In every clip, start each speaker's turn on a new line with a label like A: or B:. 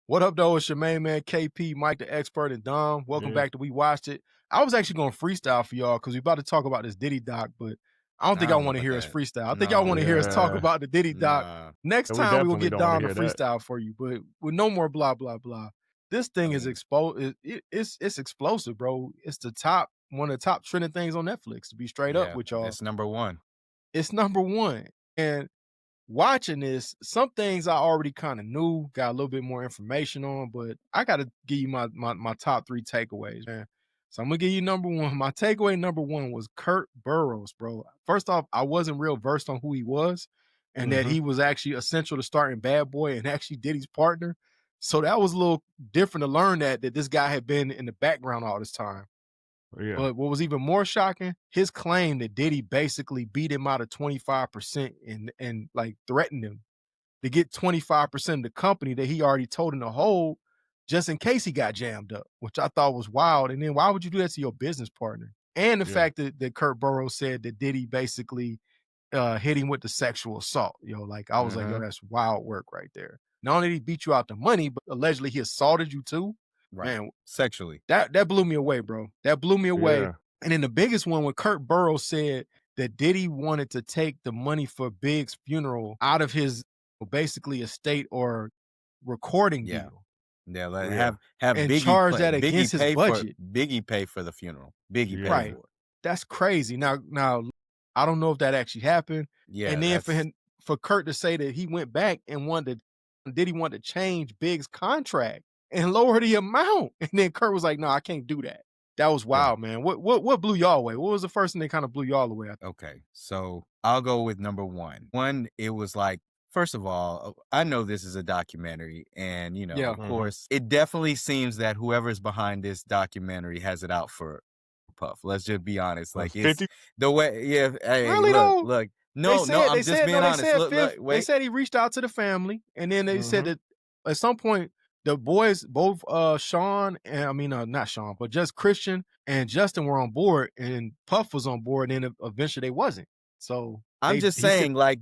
A: What up, though? It's your main man, KP, Mike the Expert, and Dom. Welcome
B: Yeah.
A: back to We Watched It. I was actually going to freestyle for y'all because we about to talk about this Diddy doc, but I don't
C: I
A: think y'all
C: don't know
A: want to
C: about
A: hear us
C: that.
A: freestyle. I think y'all want to hear us talk
B: Yeah.
A: about the Diddy doc.
C: Nah.
A: Next
B: We
A: time we will
B: definitely
A: get
B: don't wanna
A: Dom to
B: hear that.
A: freestyle for you, but with no more blah, blah, blah. This thing
C: I
A: is
C: mean,
A: it's explosive, bro. It's one of the top trending things on Netflix, to be straight up
C: yeah,
A: with y'all.
C: it's number one.
A: It's number one. And watching this, some things I already kind of knew, got a little bit more information on, but I got to give you my top three takeaways, man. So I'm gonna give you number one. My takeaway number one was Kurt Burrows, bro. First off, I wasn't real versed on who he was, and that he was actually essential to starting Bad Boy and actually Diddy's partner. So that was a little different to learn that this guy had been in the background all this time.
B: Yeah.
A: But what was even more shocking, his claim that Diddy basically beat him out of 25% and like threatened him to get 25% of the company that he already told him to hold just in case he got jammed up, which I thought was wild. And then why would you do that to your business partner? And the
B: Yeah.
A: fact that Kurt Burrows said that Diddy basically hit him with the sexual assault. Like I was like, yo,
C: Mhm.
A: that's wild work right there. Not only did he beat you out the money, but allegedly he assaulted you too.
C: Right.
A: Man,
C: Sexually.
A: that blew me away, bro. That blew me away.
B: Yeah.
A: And then the biggest one when Kurt Burrows said that Diddy wanted to take the money for Big's funeral out of his basically estate or recording
C: Yeah.
A: deal
C: Yeah, like
B: Yeah.
C: have
A: and
C: Biggie
A: charge
C: play
A: that against his budget.
C: Biggie pay for the funeral. Biggie pay
B: Yeah.
A: Right.
C: for it.
A: That's crazy. Now I don't know if that actually happened.
C: Yeah,
A: And then
C: that's
A: for Kurt to say that he went back and Diddy wanted to change Big's contract and lower the amount. And then Kurt was like, no, I can't do that. That was
B: Yeah.
A: wild, man. What blew y'all away? What was the first thing that kind of blew y'all away?
C: okay. So I'll go with number one. One, it was like, first of all, I know this is a documentary, and
A: Yeah.
C: of course, it definitely seems that whoever's behind this documentary has it out for Puff. Let's just be honest. Like it's
B: 50?
C: the way, yeah. Hey,
A: Really though?
C: look. No, no, I'm just being honest. Look,
A: Fifth. They
C: wait.
A: said he reached out to the family, and then they said
B: Mhm.
A: that at some point the boys, both Sean and not Sean, but just Christian and Justin were on board, and Puff was on board, and then eventually they wasn't. So
C: I'm just
A: he said,
C: saying, like,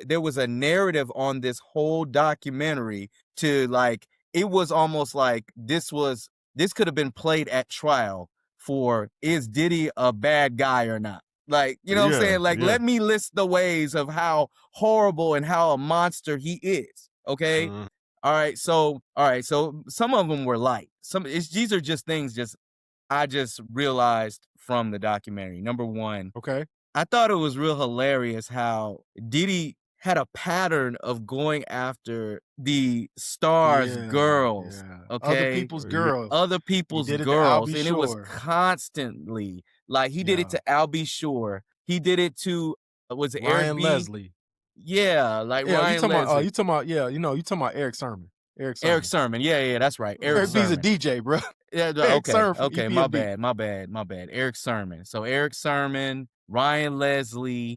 C: there was a narrative on this whole documentary to like, it was almost like this could have been played at trial for is Diddy a bad guy or not? Like, you know what I'm
B: Yeah.
C: saying? Like,
B: Yeah.
C: let me list the ways of how horrible and how a monster he is. Okay.
B: Mhm.
C: All right. So some of them were light. These are just things I just realized from the documentary. Number one,
A: okay,
C: I thought it was real hilarious how Diddy had a pattern of going after the stars' girls,
A: other
C: okay?
A: people's
B: Yeah.
A: girls.
C: Other
A: He
C: people's
A: did it to Al
C: girls,
A: B.
C: and it was
A: Shore.
C: constantly like he did it
A: Yeah,
C: to Al B. Shore. He did it to was it Eric
A: Ryan
C: B?
A: Leslie.
C: Yeah, like
A: Yeah,
C: Ryan Leslie.
A: you talking about you talking about Eric Sermon. Eric
C: Eric
A: Sermon.
C: Sermon. Yeah, that's right. Eric
A: Eric B's a
C: Sermon.
A: DJ, bro.
C: Yeah,
A: Eric
C: okay,
A: Sermon from
C: okay, my
A: EPMD.
C: bad. Eric Sermon. So Eric Sermon, Ryan Leslie.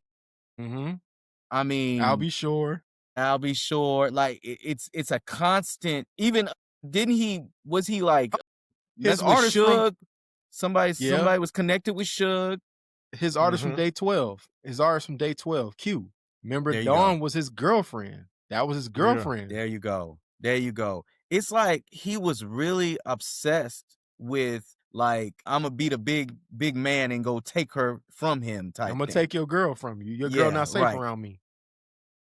A: Mm-hmm.
C: I
A: Al
C: mean,
A: B. Shore.
C: I'll be sure. Like it's a constant. Even didn't he? Was he like
A: His
C: messing with
A: artist from
C: Suge? Somebody
A: yeah,
C: somebody was connected with Suge.
A: his artist from
B: Mhm.
A: Day 12. His artist from Day 12, Q. Remember,
C: There you go.
A: Dawn was his girlfriend. That was his
B: Yeah.
A: girlfriend.
C: There you go. There you go. It's like he was really obsessed with like I'm gonna be the big man and go take her from him
A: I'm
C: type
A: gonna
C: thing.
A: take your girl from you. Your girl
C: Yeah,
A: not safe
C: right.
A: around me.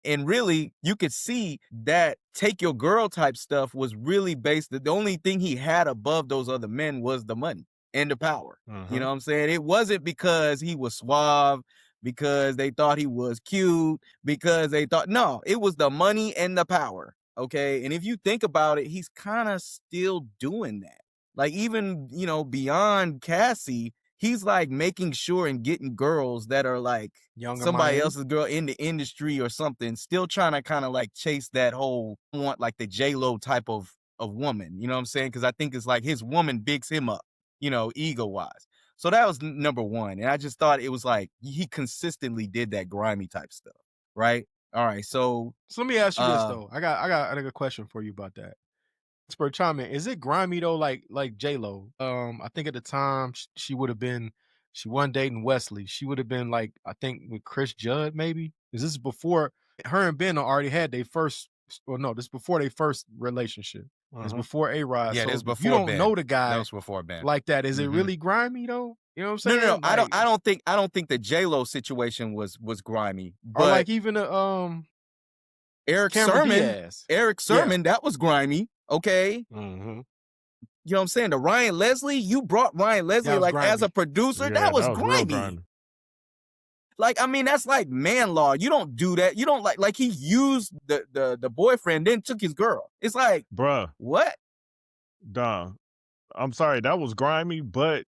C: And really, you could see that take your girl type stuff was really based. The only thing he had above those other men was the money and the power. You
B: Mhm.
C: know what I'm saying? It wasn't because he was suave, because they thought he was cute, because they thought, no, it was the money and the power. Okay. And if you think about it, he's kind of still doing that. Like, even, beyond Cassie, he's like making sure and getting girls that are like
A: Younger
C: somebody
A: Miami.
C: else's girl in the industry or something, still trying to kind of like chase that whole want like the J-Lo type of woman. You know what I'm saying? Because I think it's like his woman bigs him up, ego wise. So that was number one. And I just thought it was like he consistently did that grimy type stuff. Right. All right. So
A: So let me ask you this
C: uh
A: though. I got a question for you about that. Expert chime in. Is it grimy though, like J Lo? I think at the time she would have been. She wasn't dating Wesley. She would have been like I think with Chris Judd maybe. Is this before her and Ben already had their first? Or no, this is before their first relationship. It's before A-Rod.
C: Yeah, this
A: So
C: is
A: if you
C: before
A: don't
C: Ben.
A: know the
C: That
A: guy
C: was before Ben.
A: like that, is it
C: Mhm.
A: really grimy though? You know what I'm
C: No,
A: saying?
C: no, no. I
A: Like,
C: don't think the J-Lo situation was grimy,
A: or
C: but
A: like even the
C: Eric
A: Cameron
C: Sermon,
A: Diaz. Yeah.
C: that was grimy. Okay.
B: Mm-hmm.
C: You know what I'm saying? The Ryan Leslie, you brought Ryan Leslie
A: was
C: like as a
A: grimy.
C: producer.
B: Yeah,
C: That was
B: real
C: grimy. Like, I mean, that's like man law. You don't do that. You don't like he used the boyfriend, then took his girl. It's like,
B: Bruh,
C: what?
B: duh. I'm sorry, that was grimy, but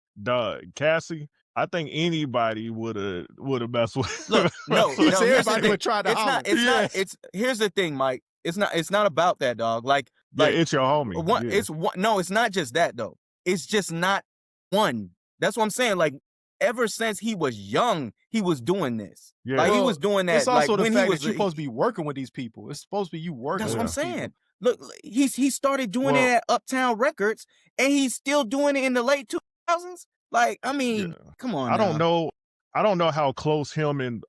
B: Cassie, I think anybody would have messed with
C: Look, no,
A: He
C: no,
A: said
C: here's the
A: everybody
C: thing.
A: would try to
C: It's
A: holler.
C: not, it's here's the thing, Mike. It's not about that, dog. Like,
B: Yeah, it's your homie.
C: one,
B: Yeah.
C: no, it's not just that though. It's just not one. That's what I'm saying. Like, ever since he was young, he was doing this.
B: Yeah.
C: Like, he
A: Well,
C: was doing that.
A: It's also
C: like
A: the
C: when
A: fact
C: he was
A: that you're supposed to be working with these people. It's supposed to be you working
C: That's
A: with
C: what I'm
A: these people.
C: saying. Look, he started doing it
B: Well-
C: at Uptown Records, and he's still doing it in the late 2000s. Like, I mean,
B: Yeah.
C: come on.
B: I don't
C: now.
B: know. I don't know how close him and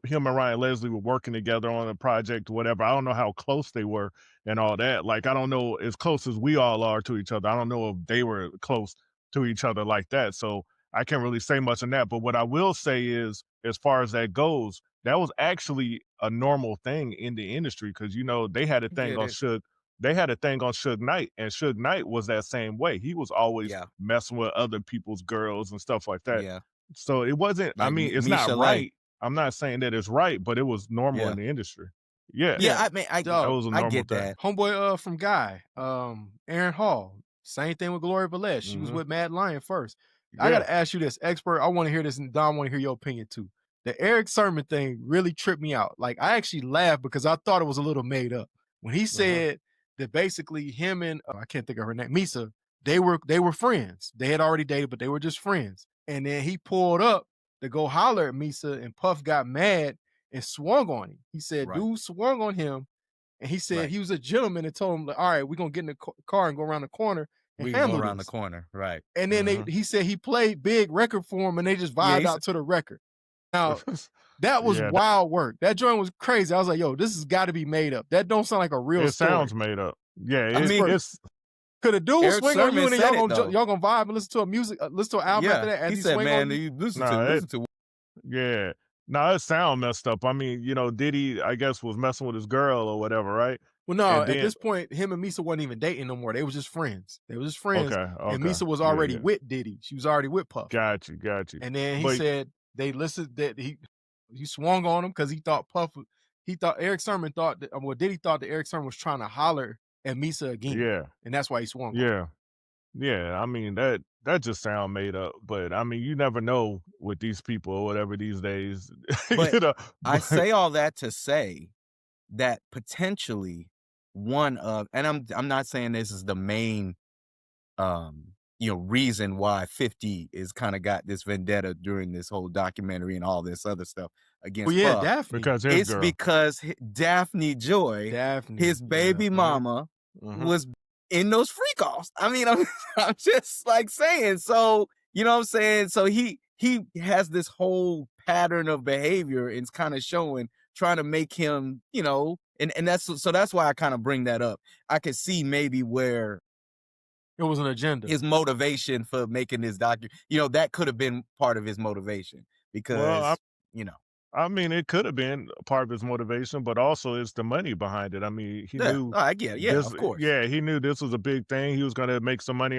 B: him and Ryan Leslie were working together on a project or whatever. I don't know how close they were and all that. Like, I don't know as close as we all are to each other. I don't know if they were close to each other like that. So I can't really say much on that. But what I will say is, as far as that goes, that was actually a normal thing in the industry because they had a thing
C: Get
B: on
C: it.
B: Suge. They had a thing on Suge Knight, and Suge Knight was that same way. He was always
C: Yeah.
B: messing with other people's girls and stuff like that.
C: Yeah.
B: So it wasn't. I
C: Like
B: mean, it's
C: Misha
B: not
C: Lay.
B: right. I'm not saying that it's right, but it was normal
C: Yeah.
B: in the industry. Yeah,
C: Yeah, I mean,
B: that
A: Dog,
B: was a
C: I
B: normal
C: get
B: thing.
C: that.
A: homeboy from Guy, Aaron Hall. Same thing with Gloria Velez. She was
B: Mhm.
A: with Mad Lion first. I
B: Yeah.
A: gotta ask you this, expert. I want to hear this, and Don, I want to hear your opinion too. The Eric Sermon thing really tripped me out. Like, I actually laughed because I thought it was a little made up when he said that basically him and I can't think of her name, Misa, they were friends. They had already dated, but they were just friends. And then he pulled up to go holler at Misa, and Puff got mad and swung on him. He said,
C: Right.
A: dude swung on him, and he said
C: Right.
A: he was a gentleman and told him, like, all right, we're gonna get in the car and go around the corner and
C: We can
A: handle
C: go around
A: this.
C: the corner. Right.
A: And then he said he played big record for him, and they just vibed out to the record. Now, that was
B: Yeah,
A: wild work. That joint was crazy. I was like, yo, this has got to be made up. That don't sound like a real
B: it
A: story.
B: sounds made up. Yeah,
C: I mean,
B: it's
A: Could a dude
C: Eric
A: swing on you
C: Sermon
A: and then
C: said it, though.
A: y'all gonna vibe and listen to listen to an album after that as
C: he
A: he
C: said,
A: swing
C: man,
A: on you?
C: you listen
B: Nah,
C: to listen to.
B: yeah. No, it sound messed up. I mean, Diddy, I guess, was messing with his girl or whatever, right?
A: Well, no,
B: And
A: at
B: then
A: this point, him and Misa wasn't even dating no more. They was just friends. They was just friends.
B: okay,
A: And
B: okay.
A: Misa was
B: Yeah,
A: already
B: yeah.
A: with Diddy. She was already with Puff.
B: Got you.
A: And then he
B: But
A: said they listened that he swung on him because he thought Eric Sermon thought that, well, Diddy thought that Eric Sermon was trying to holler at Misa again.
B: yeah,
A: And that's why he swung on him.
B: yeah. Yeah, I mean that just sound made up, but I mean you never know with these people or whatever these days.
C: But I
B: but-
C: say all that to say that potentially one of, and I'm not saying this is the main reason why 50 is kind of got this vendetta during this whole documentary and all this other stuff against
A: Well, yeah,
C: Puff.
A: Daphne.
B: because his
C: It's
B: girl.
C: because Daphne Joy,
A: Daphne.
C: his baby
A: Yeah.
C: mama,
B: Mhm.
C: was in those freak offs. I mean, I'm just like saying, so you know what I'm saying? So he has this whole pattern of behavior and it's kind of showing, trying to make him, and that's why I kind of bring that up. I could see maybe where
A: It was an agenda.
C: his motivation for making this that could have been part of his motivation because,
B: Well, I mean, it could have been a part of his motivation, but also it's the money behind it. I mean, he
C: yeah,
B: knew
C: I get it. Yeah,
B: this.
C: of course.
B: Yeah, he knew this was a big thing. He was going to make some money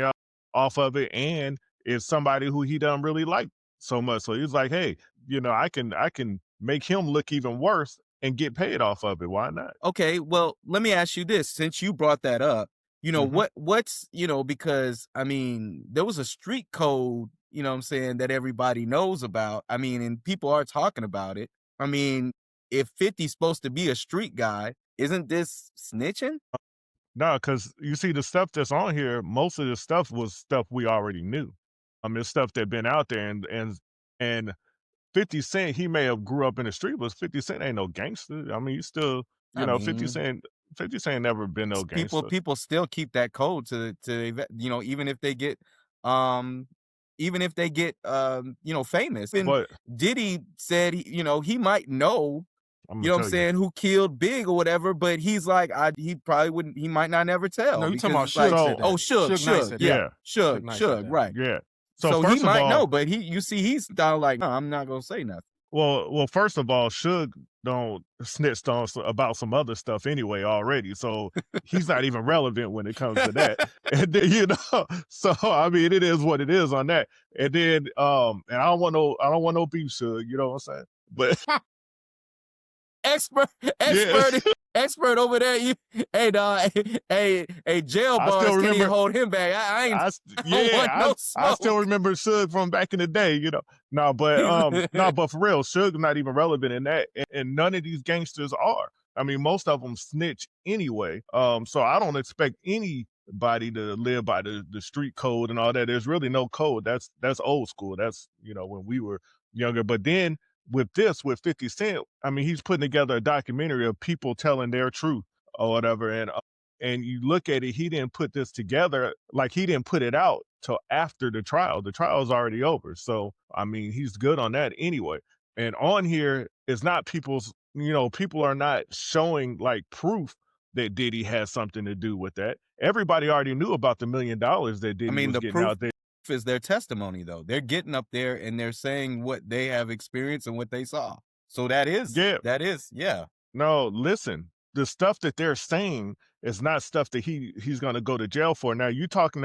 B: off of it, and it's somebody who he doesn't really like so much. So he's like, hey, I can make him look even worse and get paid off of it. Why not?
C: Okay, well, let me ask you this. Since you brought that up,
B: Mhm.
C: what's, because, I mean, there was a street code, what I'm saying, that everybody knows about. I mean, and people are talking about it. I mean, if 50's supposed to be a street guy, isn't this snitching?
B: No, because you see the stuff that's on here, most of the stuff was stuff we already knew. It's stuff that been out there and 50 Cent, he may have grew up in the street, but 50 Cent ain't no gangster. I mean, you still,
C: I
B: 50
C: mean,
B: Cent never been no gangster.
C: people still keep that code to even if they get famous. And
B: But
C: Diddy said he might know
B: I'm
C: you know what
B: gonna
C: I'm
B: tell you.
C: saying, who killed Big or whatever, but he's like, he probably wouldn't, he might not never tell.
A: No, you talking
C: because
A: about
C: it's
A: Suge
C: like,
A: said that.
C: oh, Suge
A: Knight said that.
C: yeah,
A: Suge Knight said
C: Suge,
A: that.
C: right.
B: Yeah. So
C: So he
B: first of
C: might
B: all,
C: know, but you see, he's down like, no, I'm not gonna say nothing.
B: well, first of all, Suge don't snitched on about some other stuff anyway already, so he's not even relevant when it comes to that. And then, you know, so I mean, it is what it is on that. And then, and I don't want no beef, Suge. You know what I'm saying? But
C: expert
B: yeah,
C: expert over there. Hey dog, hey jail
B: I
C: bars
B: still
C: can't even
B: remember.
C: hold him back. I ain't don't want no
B: I still
C: smoke.
B: remember Suge from back in the day, you know. No, but for real, Suge's not even relevant in that, and none of these gangsters are. I mean, most of them snitch anyway. So I don't expect anybody to live by the street code and all that. There's really no code. That's old school. That's, you know, when we were younger. But then with 50 Cent, I mean, he's putting together a documentary of people telling their truth or whatever, and you look at it, he didn't put this together, like he didn't put it out till after the trial. The trial's already over. So, I mean, he's good on that anyway. And on here, it's not people's, you know, people are not showing like proof that Diddy has something to do with that. Everybody already knew about the $1 million that Diddy
C: I mean,
B: was
C: the
B: getting
C: proof
B: out there.
C: is their testimony, though. They're getting up there and they're saying what they have experienced and what they saw. So that is, yeah.
B: No, listen, the stuff that they're saying is not stuff that he's going to go to jail for. Now, if you're talking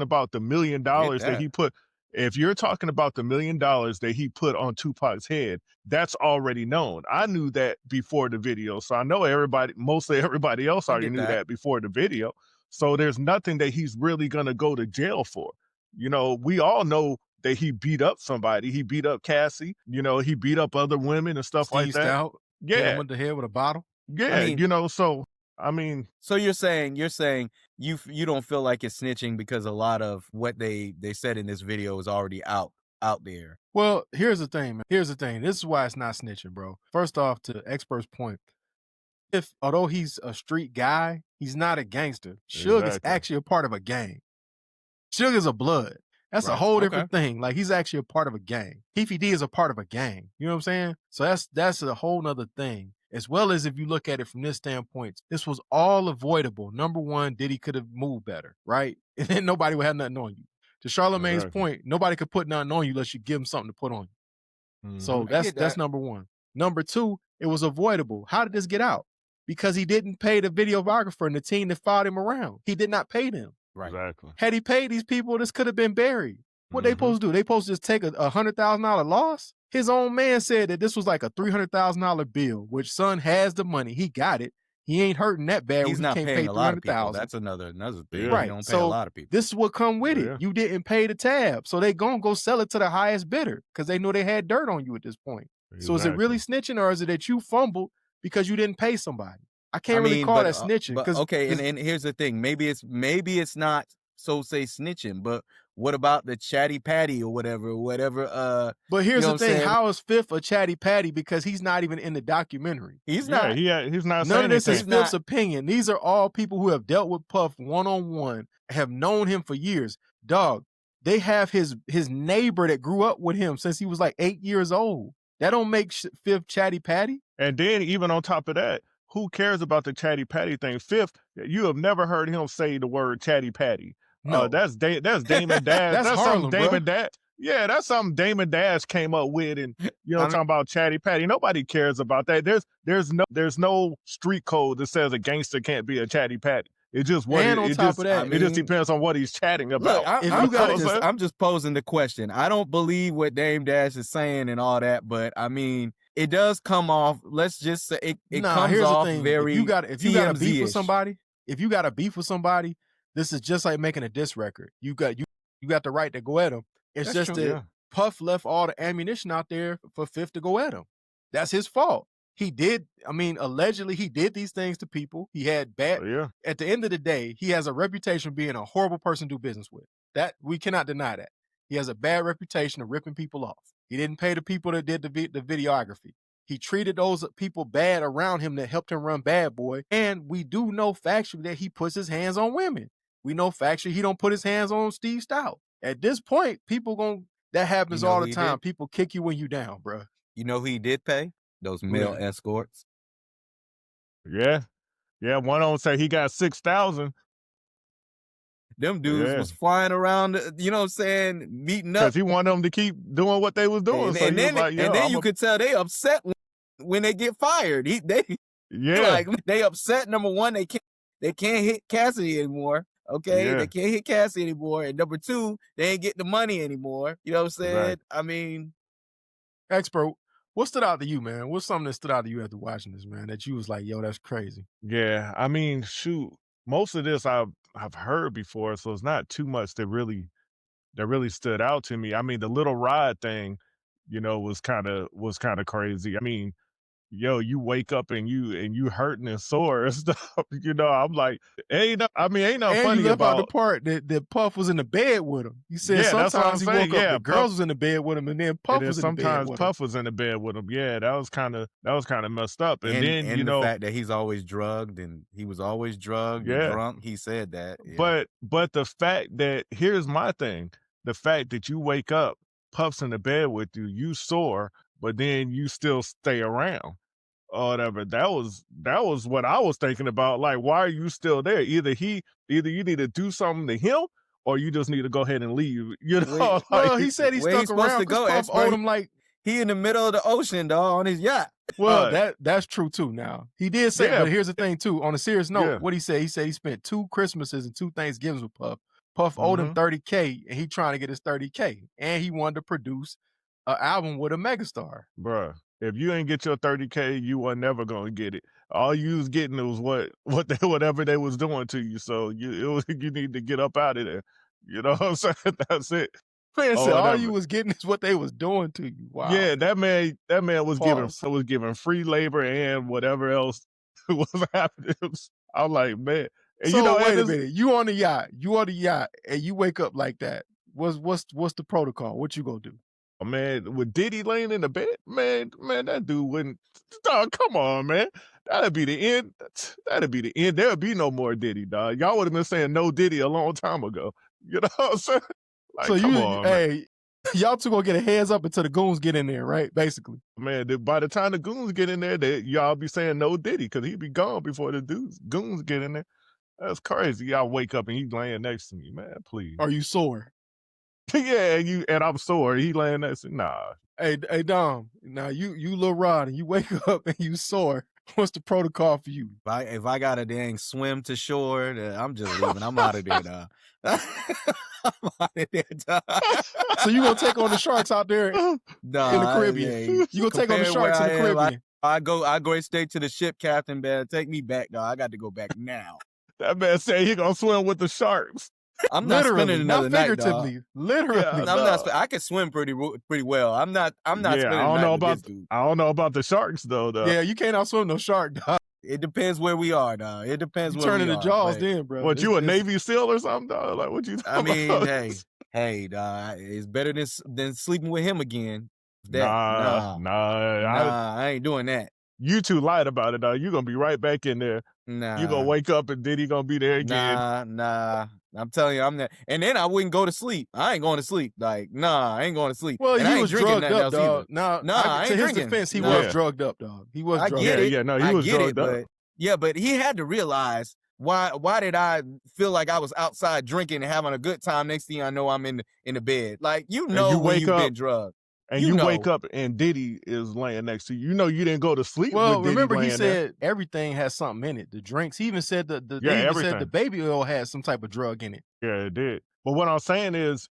B: about the $1 million that he put, if you're talking about the $1 million that he put on Tupac's head, that's already known. I knew that before the video. So I know mostly everybody else already knew that before the video. So there's nothing that he's really going to go to jail for. You know, we all know that he beat up somebody. He beat up Cassie. You know, he beat up other women and stuff like that.
A: Stout, hit him with the head with a bottle.
B: Yeah, I mean, you know, so I mean,
C: so you're saying you don't feel like it's snitching because a lot of what they said in this video is already out there.
A: Well, here's the thing, man. Here's the thing. This is why it's not snitching, bro. First off, to expert's point, although he's a street guy, he's not a gangster. Suge is actually a part of a gang. Suge is a blood. That's a whole different thing. Like, he's actually a part of a gang. Heefy D is a part of a gang. You know what I'm saying? So that's a whole nother thing. As well as if you look at it from this standpoint, this was all avoidable. Number one, Diddy could have moved better, right? And then nobody would have nothing on you. To Charlamagne's point, nobody could put nothing on you unless you give them something to put on you. So that's number one. Number two, it was avoidable. How did this get out? Because he didn't pay the videographer and the team that followed him around. He did not pay them.
B: Right. Exactly.
A: Had he paid these people, this could have been buried. What they supposed to do? They supposed to just take a $100,000 loss? His own man said that this was like a $300,000 bill, which son has the money. He got it. He ain't hurting that bad.
C: He's not
A: can't
C: paying
A: pay
C: a lot of people.
A: $300,000.
C: That's another thing.
A: Right.
C: You don't pay
A: So
C: a lot of people.
A: this is what come with it. You didn't pay the tab. So they gonna go sell it to the highest bidder because they know they had dirt on you at this point. So is it really snitching, or is it that you fumbled because you didn't pay somebody? I can't really call that snitching.
C: And here's the thing. Maybe it's not so say snitching, but what about the chatty patty or whatever?
A: But here's the thing: how is Fifth a chatty patty? Because he's not even in the documentary.
C: He's not.
B: He's not.
A: None of this
B: anything.
A: is Fifth's opinion. These are all people who have dealt with Puff one-on-one, have known him for years. Dog, they have his neighbor that grew up with him since he was like 8 years old. That don't make Fifth chatty patty.
B: And then even on top of that, who cares about the chatty patty thing? Fifth, you have never heard him say the word chatty patty.
A: No,
B: that's Damon Dash.
A: that's Harlem,
B: something Damon Dash. Yeah, that's something Damon Dash came up with, and you know, talking about chatty patty. Nobody cares about that. There's no street code that says a gangster can't be a chatty patty. It just it just depends on what he's chatting about.
C: Look, I'm just posing the question. I don't believe what Dame Dash is saying and all that, but I mean, it does come off. Let's just say it comes off very.
A: If you got a beef with somebody, this is just like making a diss record. You got the right to go at him. It's just that Puff left all the ammunition out there for Fifth to go at him. That's his fault. He did. I mean, allegedly, he did these things to people. He had bad. At the end of the day, he has a reputation of being a horrible person to do business with. That we cannot deny that. He has a bad reputation of ripping people off. He didn't pay the people that did the videography. He treated those people bad around him that helped him run Bad Boy. And we do know factually that he puts his hands on women. We know factually he don't put his hands on Steve Stout. At this point, that happens all the time. People kick you when you down, bro.
C: You know who he did pay? Those male
A: that?
C: escorts.
B: Yeah. Yeah, one of them say he got 6,000.
C: Them dudes
B: Yeah.
C: was flying around, you know what I'm saying, meeting up.
B: Because he wanted them to keep doing what they was doing.
C: And,
B: So
C: and
B: he was
C: then,
B: like,
C: and
B: yo,
C: then you could tell they upset when they get fired.
B: yeah,
C: Like they upset. Number one, they can't hit Cassidy anymore. Okay,
B: Yeah.
C: they can't hit Cassidy anymore. And number two, they ain't getting the money anymore. You know what I'm saying?
B: Right.
C: I mean,
A: Expert, what stood out to you, man? What's something that stood out to you after watching this, man? That you was like, yo, that's crazy.
B: Yeah. I mean, shoot, most of this I've heard before, so it's not too much that really stood out to me. I mean, the little ride thing, was kind of crazy. I mean, yo, you wake up and you hurting and sore and stuff. I'm like, ain't
A: And you
B: funny
A: left out the
B: about.
A: part that Puff was in the bed with him. You said
B: Yeah, that's what I'm
A: sometimes he
B: saying.
A: woke up,
B: Yeah,
A: the girls was in the bed with him, and then
B: And
A: Puff
B: then
A: was in the bed
B: sometimes
A: with him.
B: Puff was in the bed with him. Yeah, that was kind of messed up. And then
C: the fact that he's always drugged and he was always drugged and
B: Yeah.
C: drunk. He said that. Yeah.
B: But the fact that here's my thing, the fact that you wake up, Puff's in the bed with you, you sore, but then you still stay around or whatever. That was what I was thinking about. Like, why are you still there? Either you need to do something to him, or you just need to go ahead and leave.
A: Well, he said he
C: Where
A: stuck
C: he's supposed
A: around
C: to
A: because
C: go,
A: Puff
C: expert?
A: owed him like.
C: He in the middle of the ocean, dog, on his yacht.
A: Well, that's true too. Now he did say,
B: Yeah.
A: but here's the thing too. On a serious note,
B: Yeah.
A: what he said he spent 2 Christmases and 2 Thanksgivings with Puff. Puff owed him $30K, and he trying to get his $30K, and he wanted to produce an album with a megastar.
B: Bruh, if you ain't get your $30K, you were never gonna get it. All you was getting was whatever they was doing to you. So you need to get up out of there. You know what I'm saying? That's it.
A: Man
B: Or
A: said all
B: whatever.
A: you was getting is what they was doing to you. Wow.
B: Yeah, that man was
A: Pause.
B: giving free labor and whatever else was happening. I'm like, man. And
A: So wait a
B: it's-
A: minute. You on the yacht, and you wake up like that. What's the protocol? What you gonna do?
B: Oh, man, with Diddy laying in the bed, man, that dude wouldn't. Dog, come on, man. That'd be the end. That'd be the end. There'd be no more Diddy, dog. Y'all would have been saying no Diddy a long time ago. You know what I'm saying? Like,
A: So
B: come on, man.
A: hey, y'all two gonna get a heads up until the goons get in there, right? Basically.
B: Man, by the time the goons get in there, y'all be saying no Diddy because he'd be gone before the goons get in there. That's crazy. Y'all wake up and he's laying next to me, man. Please.
A: Are you sore?
B: Yeah, and I'm sore. He laying next to me. Nah.
A: Hey, Dom. Now you Lil Rod, and you wake up and you sore. What's the protocol for you?
C: If I got a dang swim to shore, I'm just leaving. I'm out of there, dog. I'm out of there, dog.
A: So you gonna take on the sharks out there in the Caribbean? You gonna take on the sharks in the Caribbean?
C: I go straight to the ship, Captain. Man, take me back, dog. I got to go back now.
B: That man said he gonna swim with the sharks.
C: I'm not spending another
A: not
C: night,
A: figuratively.
C: dog.
A: Literally.
C: I'm not. I can swim pretty well. I'm not spending a night with this dude.
B: I don't know about the sharks though.
A: Yeah, you can't outswim no shark, dog.
C: It depends where we are, dog. It depends where
A: turning
C: we
A: the
C: are.
A: jaws then, bro.
B: What, you a Navy SEAL or something, dog? Like, what you
C: I mean,
B: about?
C: hey, dog. It's better than sleeping with him again.
B: Nah,
C: I ain't doing that.
B: You too light about it, dog. You gonna be right back in there.
C: Nah.
B: You gonna wake up and Diddy gonna be there again.
C: Nah. I'm telling you, I'm not. And then I wouldn't go to sleep. I ain't going to sleep. Like, nah, I ain't going to sleep.
A: Well,
C: and
A: he was drugged up, dog.
C: Nah, I ain't
A: to his
C: drinking.
A: defense, he was drugged up, dog. He was drugged up.
B: Yeah, no, he was drugged up.
C: But he had to realize why did I feel like I was outside drinking and having a good time? Next thing I know, I'm in the bed. Like, you know, when you've been drugged.
B: And you wake up and Diddy is laying next to you. You know you didn't go to sleep.
A: Well,
B: with Diddy
A: remember he said
B: there.
A: everything has something in it. The drinks. He even said said the baby oil had some type of drug in it.
B: Yeah, it did. But what I'm saying is,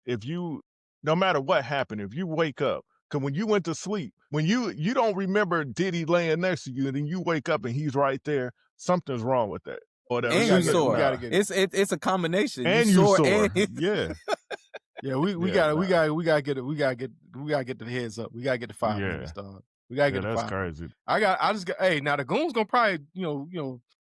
B: no matter what happened, if you wake up, because when you went to sleep, when you don't remember Diddy laying next to you, and then you wake up and he's right there, something's wrong with that.
C: And you sore. It's a combination.
B: And you sore. Yeah.
A: Yeah, we gotta get the heads up. We gotta get the 5 minutes, dog. We gotta get the 5
B: that's crazy.
A: Hey, now the goons gonna probably,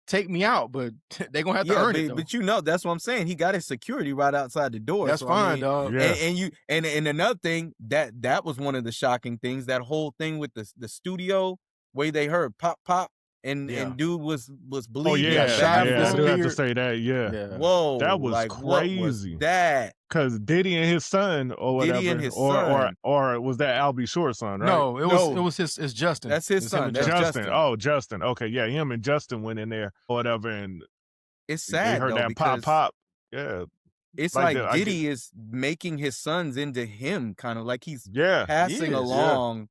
A: take me out, but they gonna have to earn it.
C: But that's what I'm saying. He got his security right outside the door.
A: That's fine, dog.
B: Yeah.
C: And another thing that was one of the shocking things. That whole thing with the studio where they heard pop. And dude was bleeding.
B: Oh yeah, I do have to say that. Yeah.
C: Whoa,
B: that was crazy.
C: What was that?
B: Cause Diddy and his son or
C: Diddy and
B: whatever,
C: his son.
B: or was that Albie Short's son, right?
A: No, it
C: No.
A: was it's Justin.
C: That's his
A: It's him
C: son.
A: and
C: That's
A: Justin.
C: Justin.
B: Oh, Justin. Okay, yeah, him and Justin went in there or whatever, and
C: It's
B: they
C: sad
B: heard
C: though,
B: that
C: because
B: pop. Yeah,
C: it's
B: like
C: like
B: that. I get.
C: Diddy is making his sons into him, kind of like he's
B: Yeah,
C: passing
A: is,
C: along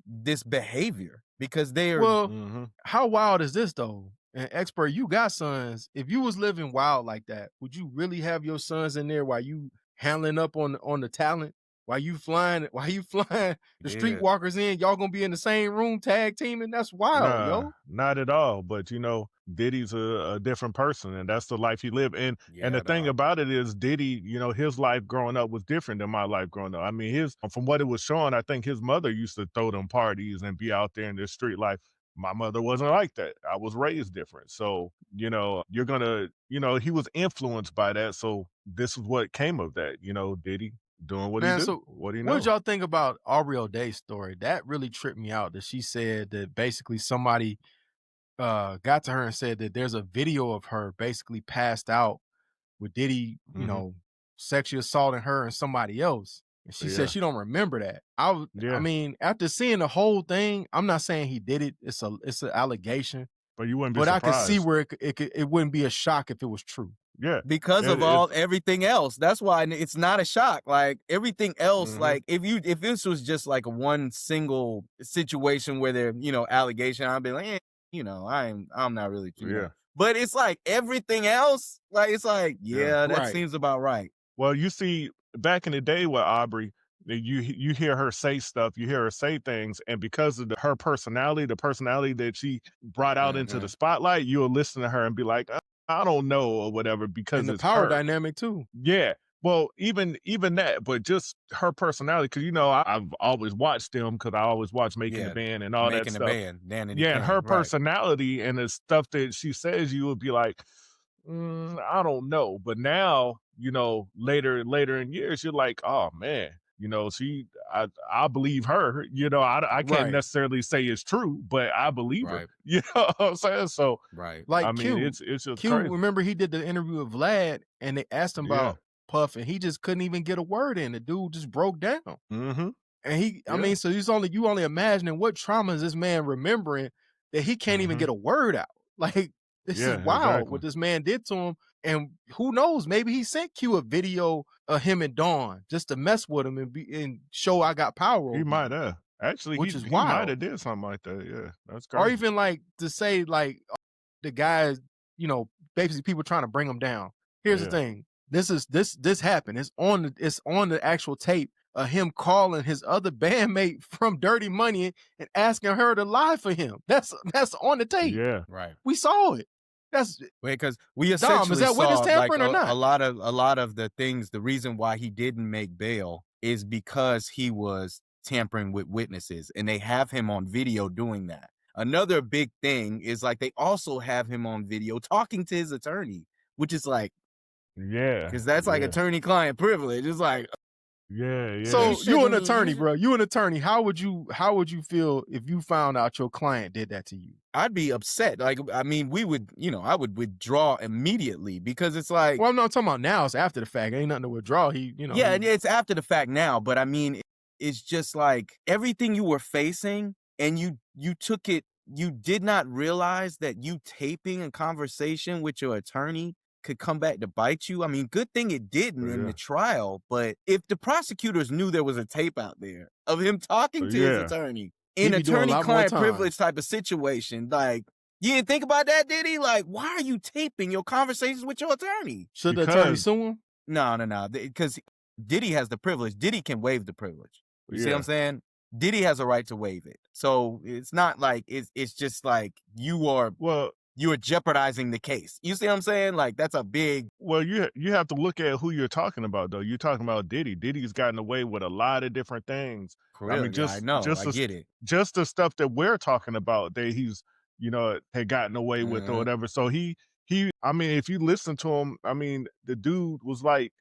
C: this behavior because they are.
A: Well,
B: mhm.
A: how wild is this though? And expert, you got sons. If you was living wild like that, would you really have your sons in there while you handling up on the talent? While you flying the
C: Yeah.
A: streetwalkers in, y'all gonna be in the same room tag teaming? That's wild,
B: Nah,
A: yo.
B: not at all. But Diddy's a different person, and that's the life he lived. And
C: Yeah,
B: the thing
C: dog.
B: about it is, Diddy, his life growing up was different than my life growing up. I mean, from what it was showing, I think his mother used to throw them parties and be out there in the street life. My mother wasn't like that. I was raised different. So, you're gonna, he was influenced by that. So this is what came of that, Diddy doing what he
A: Man,
B: do.
A: so
B: What do you
A: what did
B: know?
A: y'all think about Aubrey O'Day's story? That really tripped me out, that she said that basically somebody got to her and said that there's a video of her basically passed out with Diddy,
B: Mhm.
A: sexually assaulting her and somebody else. And she
B: Yeah.
A: said she don't remember that. I
B: Yeah.
A: mean, after seeing the whole thing, I'm not saying he did it. It's an allegation,
B: But you wouldn't be
A: but I could see
B: surprised.
A: where it wouldn't be a shock if it was true.
B: Yeah.
C: Because of everything else. That's why it's not a shock. Like everything else,
B: Mhm.
C: like if this was just like one single situation where there, allegation, I'd be like, I'm not really too
B: Yeah.
C: But it's like everything else, like it's like,
B: Yeah.
C: that
A: Right.
C: seems about right.
B: Well, you see, back in the day with Aubrey, you hear her say stuff, you hear her say things, and because of her personality, the personality that she brought out into the
C: Mhm.
B: spotlight, you'll listen to her and be like, I don't know, or whatever, because
A: And the
B: it's
A: power
B: her.
A: dynamic too.
B: Yeah. Well, even that, but just her personality, because I've always watched them, because I always watch Making the
C: Yeah,
B: Band and all that
C: Making the
B: stuff.
C: band, Dan and the
B: Yeah, and her
C: Can, right.
B: personality and the stuff that she says, you would be like, I don't know. But now, later in years, you're like, oh man, I believe her. I can't
A: Right.
B: necessarily say it's true, but I believe her.
C: Right.
B: You know what I'm saying? So
C: Right.
A: Like
B: I mean,
A: Q.
B: it's just
A: Q,
B: crazy.
A: remember he did the interview with Vlad and they asked him
B: Yeah.
A: about Puff and he just couldn't even get a word in. The dude just broke down.
B: Mm-hmm.
A: And I
B: Yeah.
A: mean, so you only imagining what trauma is this man remembering that he can't even
B: Mhm.
A: get a word out. Like, this is
B: Yeah,
A: wild
B: exactly.
A: what this man did to him. And who knows, maybe he sent Q a video of him and Dawn just to mess with him and show I got power over
B: He
A: you,
B: might have. Actually,
A: which is
B: he might
A: wild.
B: have did something like that. Yeah, that's
A: Or
B: crazy.
A: even like to say like the guys, basically people trying to bring him down. Here's the
B: Yeah.
A: thing. This happened. It's on the actual tape of him calling his other bandmate from Dirty Money and asking her to lie for him. That's on the tape.
B: Yeah.
C: Right.
A: We saw it. That's
C: Because we
A: Dom,
C: essentially
A: is that witness
C: saw like
A: tampering or not?
C: a lot of the things. The reason why he didn't make bail is because he was tampering with witnesses, and they have him on video doing that. Another big thing is like they also have him on video talking to his attorney, which is like,
B: Yeah.
C: because that's like
B: yeah.
C: attorney-client privilege. It's like,
B: Yeah.
A: So
C: You
A: you an
C: shouldn't-
A: attorney,
C: you-
A: bro. You an attorney. How would you feel if you found out your client did that to you?
C: I'd be upset. Like, I mean, I would withdraw immediately because it's like,
A: Well, I'm not talking about now. It's after the fact. Ain't nothing to withdraw.
C: yeah, and it's after the fact now, but I mean, it's just like everything you were facing, and you took it. You did not realize that you taping a conversation with your attorney could come back to bite you. I mean, good thing it didn't in
B: Yeah.
C: the trial. But if the prosecutors knew there was a tape out there of him talking to his
B: Yeah.
C: attorney
A: He'd
C: in
A: be doing a lot more
C: attorney-client
A: time.
C: privilege type of situation, like. You didn't think about that, did he? Like, why are you taping your conversations with your attorney?
A: Should the attorney
B: Because-
A: sue him?
C: No, because Diddy has the privilege. Diddy can waive the privilege. You see what
B: Yeah.
C: I'm saying? Diddy has a right to waive it. So it's not like it's just like you are
B: Well,
C: jeopardizing the case. You see what I'm saying? Like that's a big
B: you have to look at who you're talking about, though. You're talking about Diddy. Diddy's gotten away with a lot of different things.
C: career. I
B: just
C: know,
B: just
C: I
B: the-
C: get it.
B: Just the stuff that we're talking about that he's had gotten away with or
C: Mhm.
B: whatever. So he I mean, if you listen to him, I mean, the dude was like,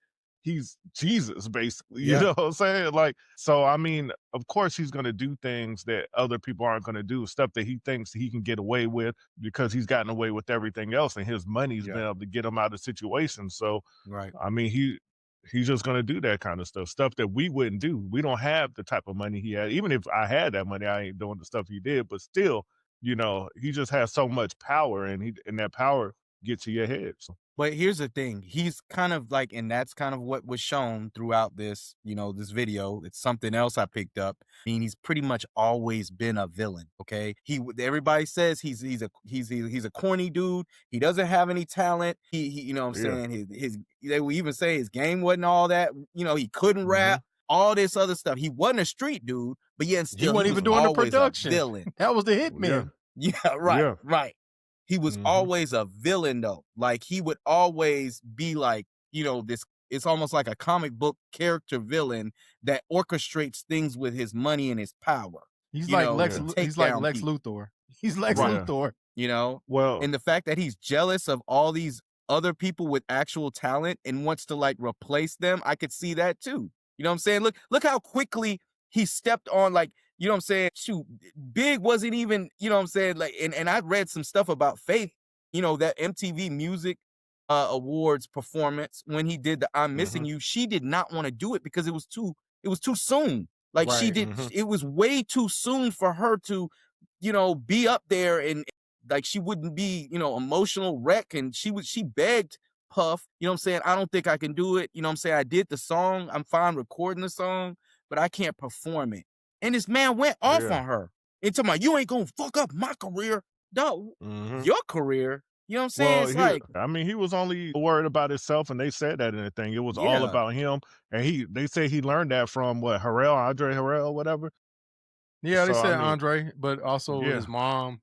B: he's Jesus, basically. You
C: Yeah.
B: know what I'm saying? Like, so I mean, of course he's gonna do things that other people aren't gonna do, stuff that he thinks he can get away with because he's gotten away with everything else and his money's
C: Yeah.
B: been able to get him out of situations. So
C: Right.
B: I mean, he's just gonna do that kind of stuff that we wouldn't do. We don't have the type of money he had. Even if I had that money, I ain't doing the stuff he did. But still, he just has so much power, and that power gets to your head. So
C: But here's the thing. He's kind of like, and that's kind of what was shown throughout this, this video. It's something else I picked up. I mean, he's pretty much always been a villain. Okay. Everybody says he's a corny dude. He doesn't have any talent. He you know what I'm
B: yeah,
C: saying? They will even say his game wasn't all that, he couldn't rap, all this other stuff. He wasn't a street dude, but yet
A: He
C: still
A: wasn't
C: he
A: even
C: was
A: doing the
C: always a
A: production.
C: villain.
A: That was the
B: yeah,
A: hitman.
C: Yeah, right,
B: yeah.
C: right. He was always a villain though. Like he would always be like, it's almost like a comic book character villain that orchestrates things with his money and his power.
A: He's like Lex.
C: to take
A: He's like
C: down
A: Lex
C: people,
A: Luthor. He's Lex
B: Right.
A: Luthor.
B: Well,
C: and the fact that he's jealous of all these other people with actual talent and wants to like replace them, I could see that too. You know what I'm saying? Look how quickly he stepped on, like, you know what I'm saying? Shoot, Big wasn't even, you know what I'm saying? Like, and I read some stuff about Faith, that MTV Music Awards performance when he did the I'm Missing You. She did not want to do it because it was too soon. Like she
A: Right.
C: did, it was way too soon for her to, be up there, and like she wouldn't be, emotional wreck. And she begged Puff, you know what I'm saying? I don't think I can do it. You know what I'm saying? I did the song. I'm fine recording the song, but I can't perform it. And this man went off
B: Yeah.
C: on her and talking about, you ain't gonna fuck up my career. Dog, your career. You know what I'm saying?
B: Well,
C: It's like,
B: he was only worried about himself, and they said that in the thing. It was all
C: Yeah.
B: about him, and they say he learned that from what, Andre Harrell, whatever.
A: Yeah, they
B: So, I
A: said
B: mean,
A: Andre, but also
B: yeah.
A: his mom,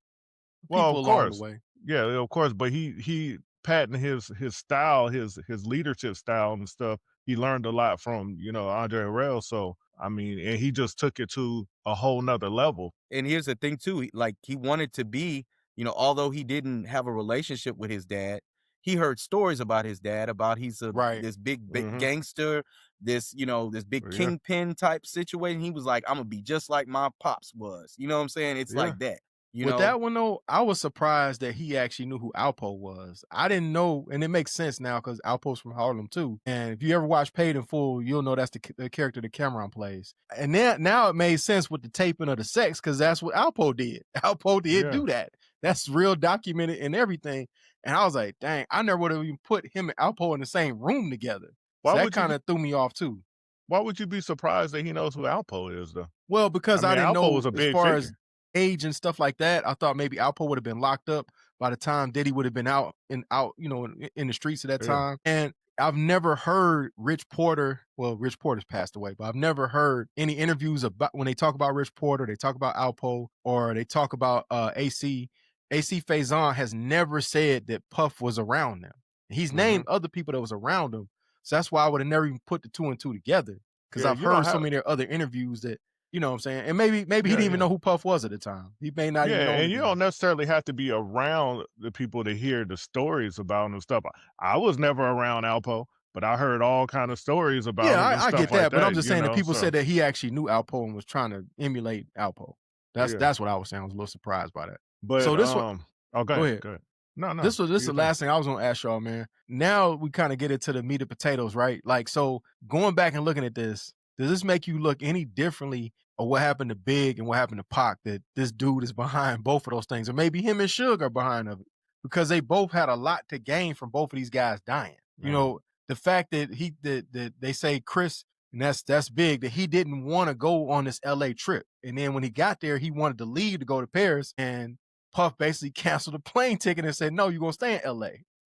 B: Well,
A: people
B: of
A: along the
B: course.
A: way.
B: Yeah, of course. But he patented his style, his leadership style and stuff. He learned a lot from, Andre Harrell. So, I mean, and he just took it to a whole nother level.
C: and here's the thing too, he wanted to be, although he didn't have a relationship with his dad, he heard stories about his dad, about he's
A: Right.
C: this big gangster, this big
B: Yeah.
C: kingpin type situation. He was like, I'm gonna be just like my pops was. You know what I'm saying? It's
B: Yeah.
C: like that.
A: With that one though, I was surprised that he actually knew who Alpo was. I didn't know, and it makes sense now because Alpo's from Harlem too. And if you ever watch Paid in Full, you'll know that's the character that Cameron plays. And then now it made sense with the taping of the sex because that's what Alpo did. Alpo did
B: Yeah.
A: do that. That's real documented and everything. And I was like, dang, I never would have even put him and Alpo in the same room together.
B: Why
A: So that
B: would you
A: kind of threw me off too.
B: Why would you be surprised that he knows who Alpo is, though?
A: Well, because I
B: mean,
A: didn't
B: Alpo
A: know
B: was a
A: as
B: big
A: far
B: figure.
A: as age and stuff like that. I thought maybe Alpo would have been locked up by the time Diddy would have been out, in the streets at that
B: Yeah.
A: time. And I've never heard Rich Porter. Well, Rich Porter's passed away, but I've never heard any interviews about when they talk about Rich Porter, they talk about Alpo, or they talk about AC. AC Faison has never said that Puff was around them. He's named other people that was around him. So that's why I would have never even put the two and two together. Because
B: Yeah,
A: I've
B: you don't
A: heard so
B: have-
A: many other interviews that, you know what I'm saying? And maybe he didn't even know who Puff was at the time. He may not even know.
B: Yeah, and
A: him
B: you
A: then.
B: don't necessarily have to be around the people to hear the stories about him and stuff. I was never around Alpo, but I heard all kind of stories about him
A: Yeah,
B: and
A: I
B: stuff
A: get
B: like
A: that, but I'm just saying that
B: know,
A: people
B: so,
A: said that he actually knew Alpo and was trying to emulate Alpo.
B: Yeah.
A: That's what I was saying. I was a little surprised by that.
B: But
A: So this one,
B: oh,
A: go ahead.
B: Go ahead. No,
A: This was
B: do
A: the
B: your thing.
A: last thing I was gonna ask y'all, man. Now we kind of get into the meat and potatoes, right? Like, so going back and looking at this, does this make you look any differently of what happened to Big and what happened to Pac, that this dude is behind both of those things? Or maybe him and Suge are behind of it because they both had a lot to gain from both of these guys dying. You know, the fact that that they say Chris, and that's big, that he didn't want to go on this LA trip. And then when he got there, he wanted to leave to go to Paris, and Puff basically canceled the plane ticket and said, no, you're going to stay in LA.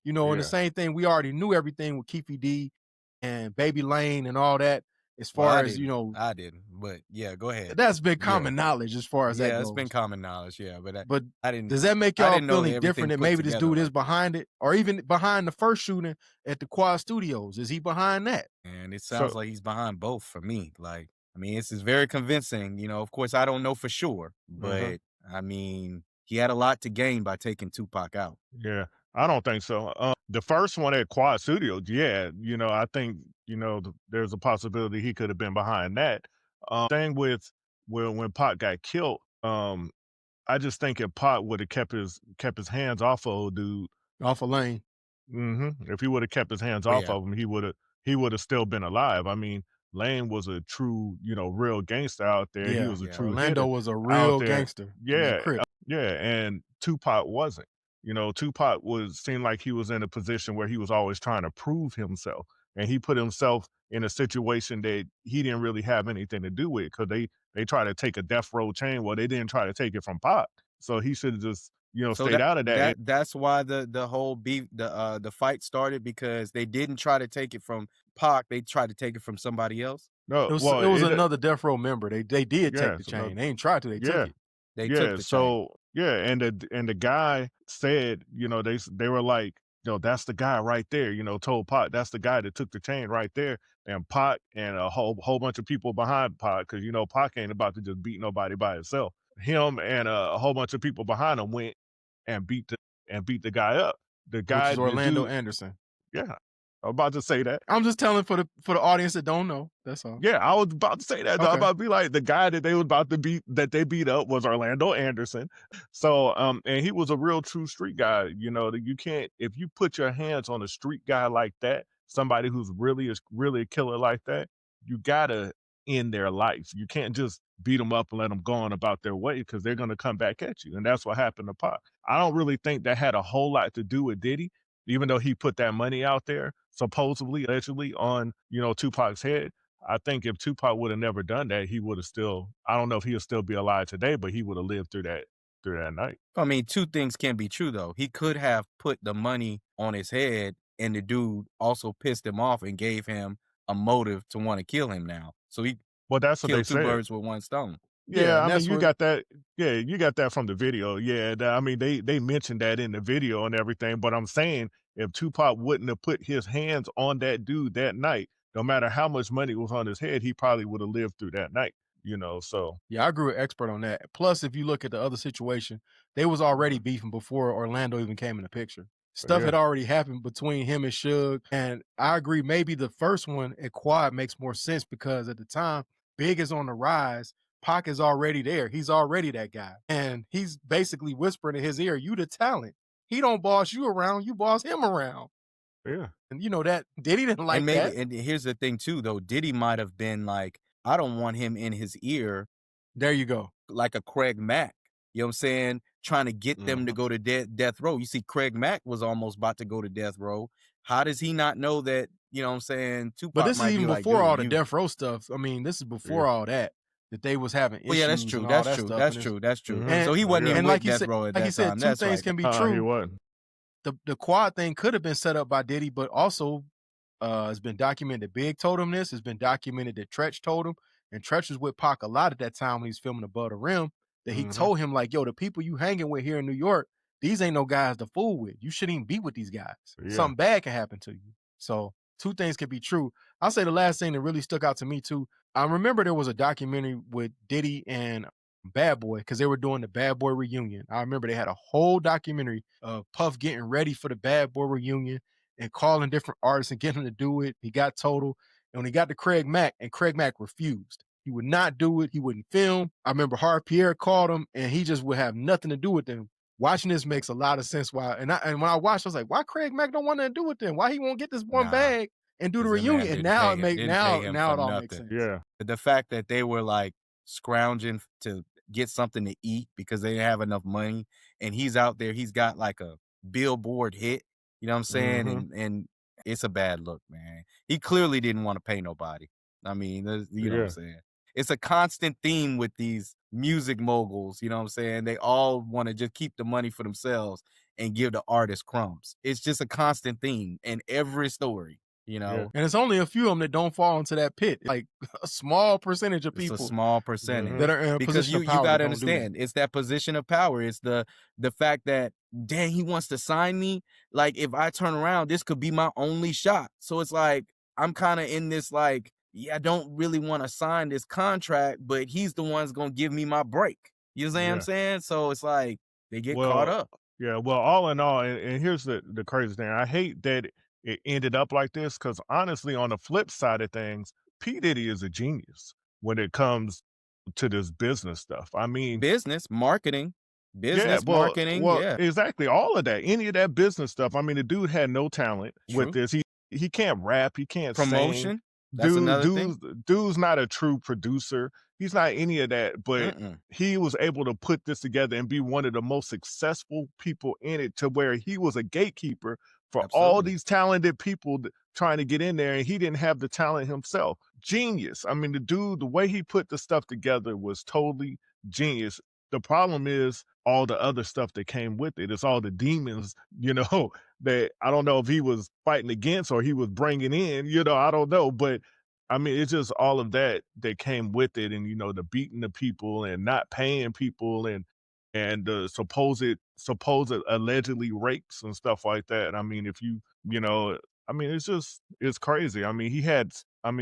A: And the
B: Yeah.
A: same thing, we already knew everything with Keefy D and Baby Lane and all that. As
C: Well,
A: far
C: I
A: as,
C: didn't. I didn't, but yeah, go ahead.
A: that's been common knowledge as far as that
C: Yeah,
A: goes.
C: it's been common knowledge. Yeah, but
A: But
C: I didn't.
A: does that make
C: I
A: y'all
C: didn't know
A: feel
C: that
A: any different, that
C: everything
A: maybe
C: put
A: this
C: together
A: dude is
C: like that.
A: behind it? Or even behind the first shooting at the Quad Studios? Is he behind that?
C: And it sounds like he's behind both for me. Like, I mean, this is very convincing. Of course, I don't know for sure, but I mean, he had a lot to gain by taking Tupac out.
B: Yeah, I don't think so. The first one at Quad Studios, yeah, I think, there's a possibility he could have been behind that. Thing with when Pac got killed, I just think if Pac would have kept his hands off of old dude,
A: Off of Lane.
B: if he would have kept his hands
C: Oh,
B: off
C: yeah.
B: of him, he would have he would have still been alive. I mean, Lane was a true, you know, real gangster out there. He
A: Yeah,
B: was a
C: Yeah.
B: true
A: Orlando
B: hitter
A: was a
B: out
A: real
B: there.
A: gangster in that
B: Yeah,
A: Crip.
B: yeah, and Tupac wasn't. You know, Tupac seemed like he was in a position where he was always trying to prove himself, and he put himself in a situation that he didn't really have anything to do with because they try to take a death row chain. Well, they didn't try to take it from Pac, so he should have just, you know,
C: So
B: stayed out of that.
C: that's why the whole beef the fight started, because they didn't try to take it from Pac, they tried to take it from somebody else.
B: No,
A: It
B: well,
A: was another Death Row member. They did take
B: yeah,
A: the
B: so
A: chain. They ain't tried to. They took
B: yeah.
A: it.
C: They took
B: Yeah,
C: the chain.
B: so yeah, and the guy said, you know, they were like, you know, that's the guy right there, you know, told Pac, that's the guy that took the chain right there. And Pac and a whole bunch of people behind Pac, because you know Pac ain't about to just beat nobody by himself. Him and a whole bunch of people behind him went and beat the guy up.
A: Which is
B: The
A: Orlando
B: dude,
A: Anderson.
B: yeah, I'm about to say that.
A: I'm just telling for the audience that don't know. That's all.
B: Yeah, I was about to say that. Though. I'm
A: Okay.
B: about to be like, the guy that they was about to beat, that they beat up, was Orlando Anderson. So, and he was a real true street guy. You know, that you can't, if you put your hands on a street guy like that, somebody who's really a killer like that, you gotta end their life. You can't just beat them up and let them go on about their way, because they're gonna come back at you, and that's what happened to Pac. I don't really think that had a whole lot to do with Diddy, even though he put that money out there, supposedly, allegedly, on, you know, Tupac's head. I think if Tupac would have never done that, he would have still, I don't know if he'll still be alive today, but he would have lived through that night.
C: I mean, two things can be true though. He could have put the money on his head, and the dude also pissed him off and gave him a motive to want to kill him now. So he
B: Well, that's what they
C: killed two
B: said.
C: birds with one stone.
A: Yeah,
B: Yeah,
A: and
B: I mean,
A: that's
B: you
A: what
B: got that. Yeah, you got that from the video. Yeah, I mean, they mentioned that in the video and everything. But I'm saying, if Tupac wouldn't have put his hands on that dude that night, no matter how much money was on his head, he probably would have lived through that night. You know, so
A: Yeah, I agree with expert on that. Plus, if you look at the other situation, they was already beefing before Orlando even came in the picture. Stuff
B: yeah,
A: had already happened between him and Suge. And I agree, maybe the first one at Quad makes more sense because at the time, Big is on the rise. Pac is already there. He's already that guy. And he's basically whispering in his ear, you the talent. He don't boss you around, you boss him around.
B: yeah,
A: And you know that Diddy didn't like
C: And maybe,
A: that.
C: and here's the thing too, though, Diddy might have been like, I don't want him in his ear
A: There you go.
C: like a Craig Mack. You know what I'm saying? Trying to get them to go to death row. You see, Craig Mack was almost about to go to death row. How does he not know that, you know what I'm saying,
A: But
C: Tupac
A: this is
C: might be
A: even
C: like,
A: before all
C: dude,
A: the
C: you.
A: death row stuff. I mean, this is before
B: yeah,
A: all that they was having
C: Well, yeah, that's
A: issues
C: true.
A: and all
C: That's
A: that
C: true.
A: stuff.
C: That's
A: And
C: true. That's true.
B: mhm,
A: and
C: So he wasn't
B: yeah,
C: even
A: like
C: with
A: you
C: death
A: said,
C: row at that
A: said,
C: time.
A: two
C: That's
A: things
C: right.
A: can be
B: he
A: true.
B: wasn't.
A: The quad thing could have been set up by Diddy, but also it's been documented that Big told him this. It's been documented that Tretch told him, and Tretch was with Pac a lot at that time when he was filming Above the Rim. That he
B: Mhm,
A: told him like, "Yo, the people you hanging with here in New York, these ain't no guys to fool with. You shouldn't even be with these guys.
B: yeah,
A: Something bad can happen to you." So two things can be true. I'll say the last thing that really stuck out to me too. I remember there was a documentary with Diddy and Bad Boy because they were doing the Bad Boy reunion. I remember they had a whole documentary of Puff getting ready for the Bad Boy reunion and calling different artists and getting them to do it. He got total. And when he got to Craig Mack, and Craig Mack refused. He would not do it. He wouldn't film. I remember Hard Pierre called him and he just would have nothing to do with them. Watching this makes a lot of sense why. And when I watched, I was like, why Craig Mack don't want to do with them? Why he won't get this one
C: Nah,
A: bag and do the
C: because the man
A: reunion? And now it make
C: didn't pay him
A: now
C: for
A: it all makes
C: nothing.
A: sense.
B: yeah,
C: The fact that they were like scrounging to get something to eat because they didn't have enough money, and he's out there, he's got like a Billboard hit, you know what I'm saying?
B: mhm,
C: And it's a bad look, man. He clearly didn't want to pay nobody. I mean, you know what I'm
B: yeah,
C: saying? It's a constant theme with these music moguls, you know what I'm saying? They all want to just keep the money for themselves and give the artist crumbs. It's just a constant theme in every story, you
B: yeah,
C: know?
A: And it's only a few of them that don't fall into that pit. Like a small percentage of
C: It's a
A: people
C: small
B: mhm,
C: percentage.
A: that are in a
C: Because
A: position of
C: you
A: power that
C: gotta
A: don't do that.
C: understand, it's that position of power. It's the fact that, dang, he wants to sign me. Like, if I turn around, this could be my only shot. So it's like, I'm kind of in this like, yeah, I don't really want to sign this contract, but he's the one's gonna give me my break. You know what I'm
B: yeah.
C: saying? So it's like they get caught
B: Well,
C: up.
B: yeah, well, all in all, and here's the crazy thing. I hate that it ended up like this, because honestly, on the flip side of things, P. Diddy is a genius when it comes to this business stuff. I mean,
C: Business, marketing,
B: yeah,
C: marketing.
B: well,
C: Yeah,
B: exactly, all of that, any of that business stuff. I mean, the dude had no talent with
C: true.
B: this. He he can't rap, he can't sing.
C: Promotion. That's another thing.
B: Dude's not a true producer. He's not any of that, but
C: Mm-mm.
B: he was able to put this together and be one of the most successful people in it, to where he was a gatekeeper for all
C: Absolutely.
B: these talented people trying to get in there, and he didn't have the talent himself. Genius. I mean, the dude, the way he put the stuff together was totally genius. The problem is all the other stuff that came with it. It's all the demons, you know, that I don't know if he was fighting against or he was bringing in, you know, I don't know. But I mean, it's just all of that that came with it, and, you know, the beating the people and not paying people, and the supposed allegedly rapes and stuff like that. I mean, if you know, I mean, it's crazy. I mean,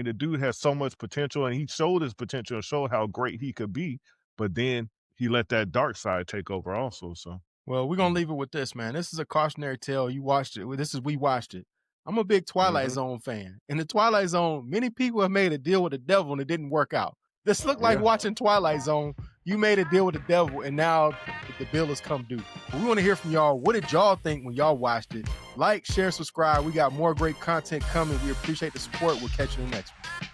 B: the dude has so much potential, and he showed his potential and showed how great he could be, but then he let that dark side take over also. So
A: Well, we're gonna leave it with this, man. This is a cautionary tale. You watched it. We watched it. I'm a big Twilight Zone fan. In the Twilight Zone, many people have made a deal with the devil and it didn't work out. This looked like watching Twilight Zone. You made a deal with the devil and now the bill has come due. But we want to hear from y'all. What did y'all think when y'all watched it? Like, share, subscribe. We got more great content coming. We appreciate the support. We'll catch you in the next one.